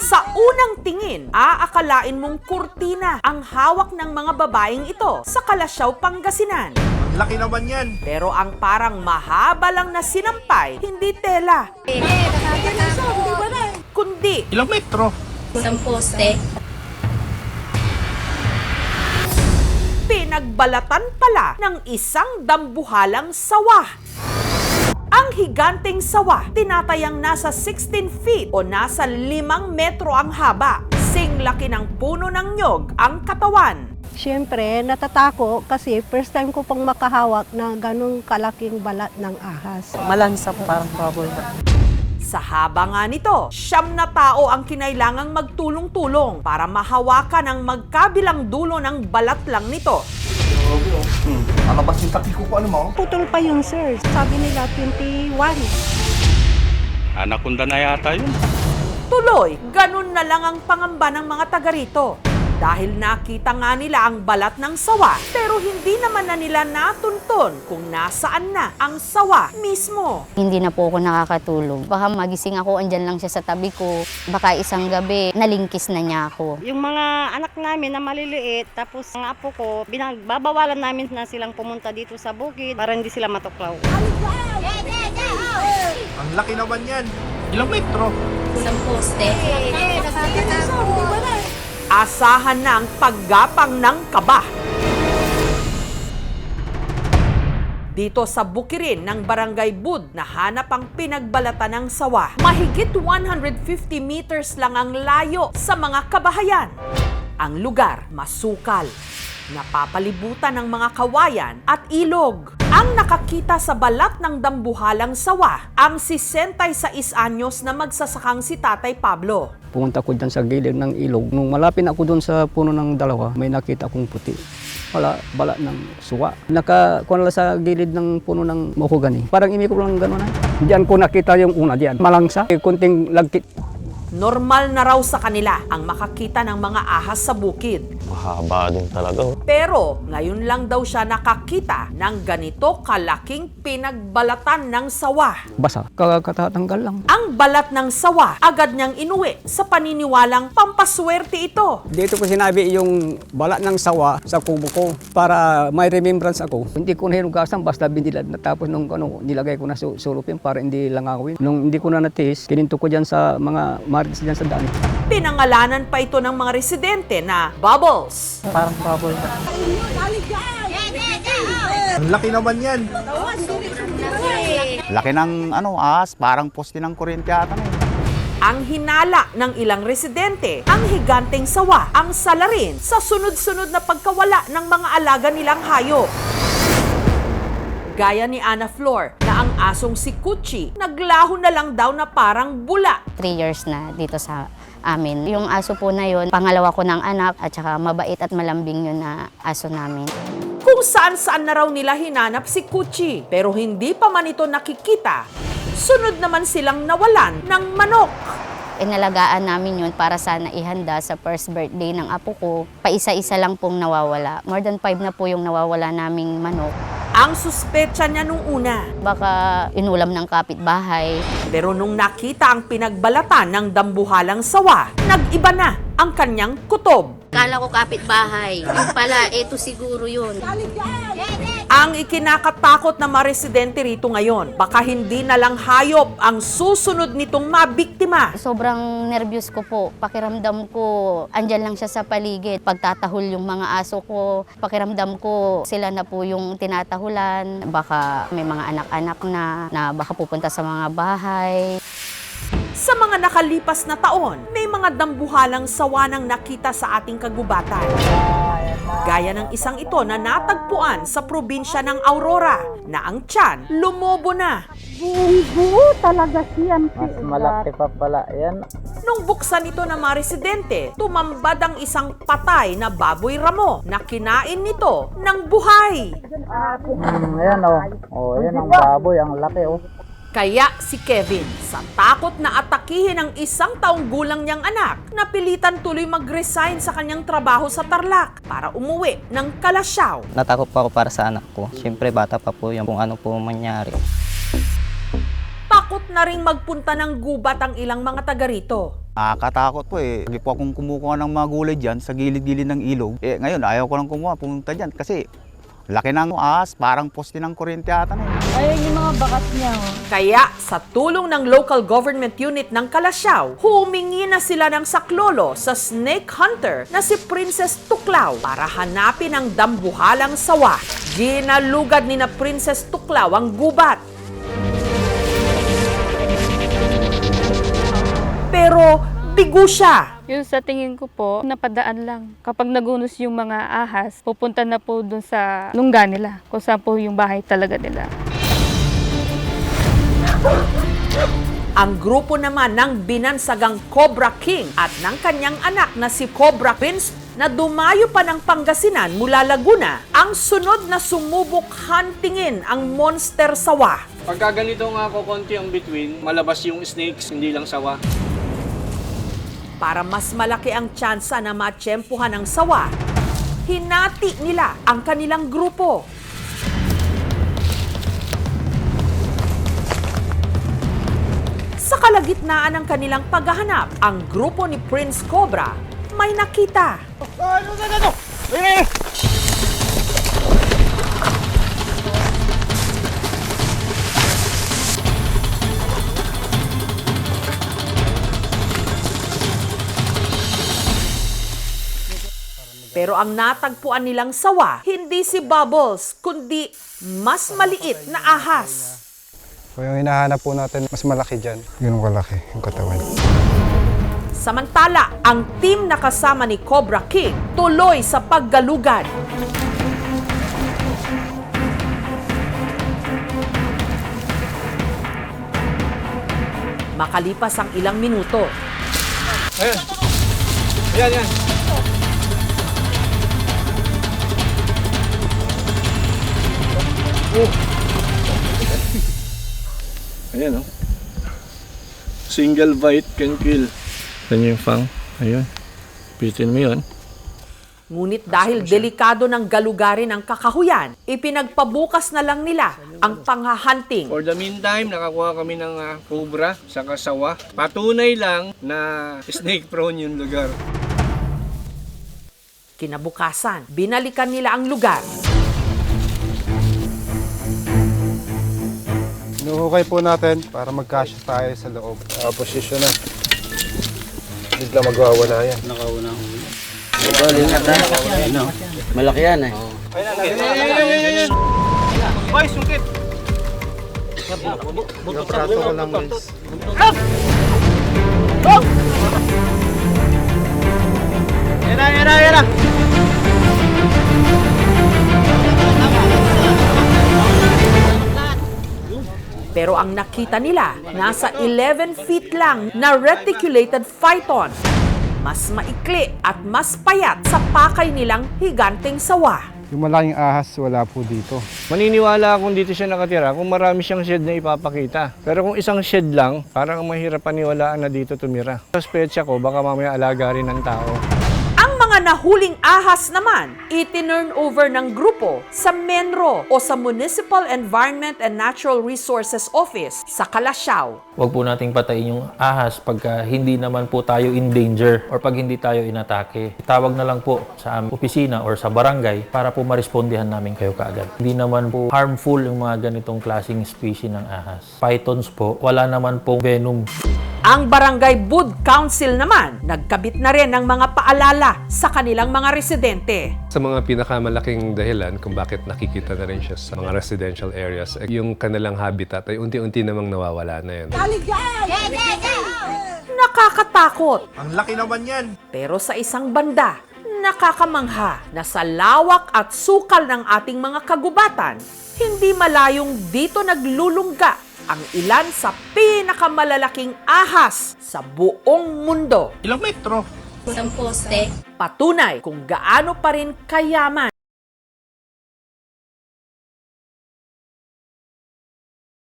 Sa unang tingin, aakalain mong kurtina ang hawak ng mga babaeng ito sa Kalasyaw, Pangasinan. Ang laki naman yan. Pero ang parang mahaba lang na sinampay, hindi tela, kundi Ilang metro? Isang poste. pinagbalatan pala ng isang dambuhalang sawa. Ang higanteng sawa, tinatayang nasa 16 feet o nasa 5 metro ang haba. Singlaki ng puno ng nyog ang katawan. Siyempre, natatako kasi first time ko pang makahawak na ganong kalaking balat ng ahas. Malansa, parang baboy. Sa haba nga nito, 9 na tao ang kinailangang magtulong-tulong para mahawakan ang magkabilang dulo ng balat lang nito. Alabas yung taki ko ano mo? Putol pa yun, sir. Sabi nila 21. Anaconda na yata yun. Tuloy, ganun na lang ang pangamba ng mga taga rito. Dahil nakita nga nila ang balat ng sawa, pero hindi naman na nila natuntun kung nasaan na ang sawa mismo. Hindi na po ako nakakatulog. Baka magising ako, andyan lang siya sa tabi ko. Baka isang gabi, nalingkis na niya ako. Yung mga anak namin na maliliit, tapos ang apo ko, binagbabawalan namin na silang pumunta dito sa bukid para hindi sila matuklaw. Ang laki naman yan. Ilang metro? Isang poste. Asahan na ang paggapang ng kaba. Dito sa bukirin ng Barangay Bud, nahanap ang pinagbalatan ng sawa. Mahigit 150 meters lang ang layo sa mga kabahayan. Ang lugar masukal, napapalibutan ng mga kawayan at ilog. Ang nakakita sa balat ng dambuhalang sawa, ang 66 anyos na magsasakang si Tatay Pablo. Pumunta ko dyan sa gilid ng ilog. Nung malapit ako doon sa puno ng dalawa, may nakita akong puti. Bala ng suwa. Nakakuha lang sa gilid ng puno ng mahogany. Parang imikot lang gano'n. Diyan ko nakita yung una diyan. Malangsa, kunting lagkit. Normal na raw sa kanila ang makakita ng mga ahas sa bukid. Mahaba din talaga. Pero ngayon lang daw siya nakakita ng ganito kalaking pinagbalatan ng sawa. Basa, katatanggal lang. Ang balat ng sawa agad niyang inuwi sa paniniwalang pampaswerte ito. Dito ko sinabi yung balat ng sawa sa kubo ko para may remembrance ako. Hindi ko nahinugasan basta binilad na tapos nung nilagay ko na sulupin para hindi langawin. Nung hindi ko na natis, kininto ko dyan sa mga marites dyan sa daan. Pinangalanan pa ito ng mga residente na Bubbles. Parang baboy. Ang laki naman yan. Laki ng ahas, parang poste ng kuryente ata. Ang hinala ng ilang residente, ang higanteng sawa ang salarin sa sunod-sunod na pagkawala ng mga alaga nilang hayop. Gaya ni Ana Flor na ang asong si Kuchi, naglaho na lang daw na parang bula. 3 years na dito sa amin. Yung aso po na yun, pangalawa ko ng anak at saka mabait at malambing yun na aso namin. Kung saan-saan na raw nila hinanap si Kuchi, pero hindi pa man ito nakikita. Sunod naman silang nawalan ng manok. Inalagaan namin yun para sana ihanda sa first birthday ng apo ko. Paisa-isa lang pong nawawala. More than 5 na po yung nawawala naming manok. Ang suspecha niya nung una. Baka inulam ng kapitbahay. Pero nung nakita ang pinagbalatan ng dambuhalang sawa, nag-iba na ang kanyang kutob. Kala ko kapitbahay. Yung pala, eto siguro yun. Ang ikinakatakot na mga residente rito ngayon, baka hindi na lang hayop ang susunod nitong mabiktima. Sobrang nervyos ko po. Pakiramdam ko, andyan lang siya sa paligid. Pagtatahol yung mga aso ko, pakiramdam ko, sila na po yung tinatahulan. Baka may mga anak-anak na baka pupunta sa mga bahay. Sa mga nakalipas na taon, may mga dambuhalang sawa nang nakita sa ating kagubatan. Gaya ng isang ito na natagpuan sa probinsya ng Aurora, na ang tiyan lumobo na. Buo talaga siyan. Mas malaki pa pala yan. Nung buksan ito ng mga residente, tumambad ang isang patay na baboy ramo na kinain nito ng buhay. Ayan yan ang baboy, ang laki Kaya si Kevin, sa takot na atakihin ang 1 taong gulang niyang anak, napilitan tuloy mag-resign sa kanyang trabaho sa Tarlac para umuwi ng Kalasyaw. Natakot pa ako para sa anak ko. Siyempre bata pa po yung kung ano po mangyari. Takot na ring magpunta ng gubat ang ilang mga taga rito. Nakakatakot po eh. Lagi po akong kumukuha ng mga gulay dyan sa gilid-gilid ng ilog. Ngayon ayaw ko lang kumuha, pumunta dyan kasi laki ng ahas, parang poste ng kuryente ata na. Ayun yung mga bakas niya. Kaya sa tulong ng local government unit ng Calasiao, humingi na sila ng saklolo sa snake hunter na si Princess Tuklaw para hanapin ang dambuhalang sawa. Ginalugad ni na Princess Tuklaw ang gubat. Pero bigo siya. Yung sa tingin ko po, napadaan lang. Kapag nagunos yung mga ahas, pupunta na po dun sa lungga nila, kung saan po yung bahay talaga nila. Ang grupo naman ng binansagang Cobra King at ng kanyang anak na si Cobra Prince na dumayo pa ng Pangasinan mula Laguna, ang sunod na sumubok huntingin ang monster sawa. Pagka ganito nga ako konti ang between, malabas yung snakes, hindi lang sawa. Para mas malaki ang tsansa na matsyempuhan ang sawa, hinati nila ang kanilang grupo. Sa kalagitnaan ng kanilang paghahanap, ang grupo ni Prince Cobra may nakita. Pero ang natagpuan nilang sawa, hindi si Bubbles, kundi mas maliit na ahas. So yung hinahanap po natin, mas malaki dyan. Ganun kalaki yung katawan. Samantala, ang team na kasama ni Cobra King tuloy sa paggalugad. Makalipas ang ilang minuto, Yan. Ayan, oh. Single bite can kill. Yan yung fang. Ayun. Pitin mo yun. ngunit dahil delikado ng galugarin ang kakahuyan, ipinagpabukas na lang nila ang panghahunting. For the meantime, nakakuha kami ng cobra sa kasawa. Patunay lang na snake prone yung lugar. Kinabukasan, binalikan nila ang lugar. Inuhukay po natin para mag-cash tayo sa loob. Posisyon na. Bigla magwawala yan. Nakauna ko. Malaki yan eh. Hoy, sungkit! Prato ko lang guys. Yan na! Pero ang nakita nila, nasa 11 feet lang na reticulated phyton. Mas maikli at mas payat sa pakay nilang higanteng sawa. Yung malaking ahas, wala po dito. Maniniwala akong dito siya nakatira kung marami siyang shed na ipapakita. Pero kung isang shed lang, parang mahirap paniwalaan na dito tumira. Suspetsa ko, baka mamaya alaga rin ng tao. Ang mga nahuling ahas naman, itinurn over ng grupo sa MENRO o sa Municipal Environment and Natural Resources Office sa Calasiao. Huwag po nating patayin yung ahas pagka hindi naman po tayo in danger or pag hindi tayo inatake. Tawag na lang po sa aming opisina or sa barangay para po marespondihan namin kayo kaagad. Hindi naman po harmful yung mga ganitong klaseng species ng ahas. Pythons po, wala naman pong venom. Ang Barangay Bud Council naman, nagkabit na rin ng mga paalala sa kanilang mga residente. Sa mga pinakamalaking dahilan kung bakit nakikita na rin siya sa mga residential areas, yung kanilang habitat ay unti-unti namang nawawala na yun. Nakakatakot. Ang laki naman yan. Pero sa isang banda, nakakamangha na sa lawak at sukal ng ating mga kagubatan, hindi malayong dito naglulungga ang ilan sa pinakamalalaking ahas sa buong mundo. Ilang metro? 10 poste. Patunay kung gaano pa rin kayaman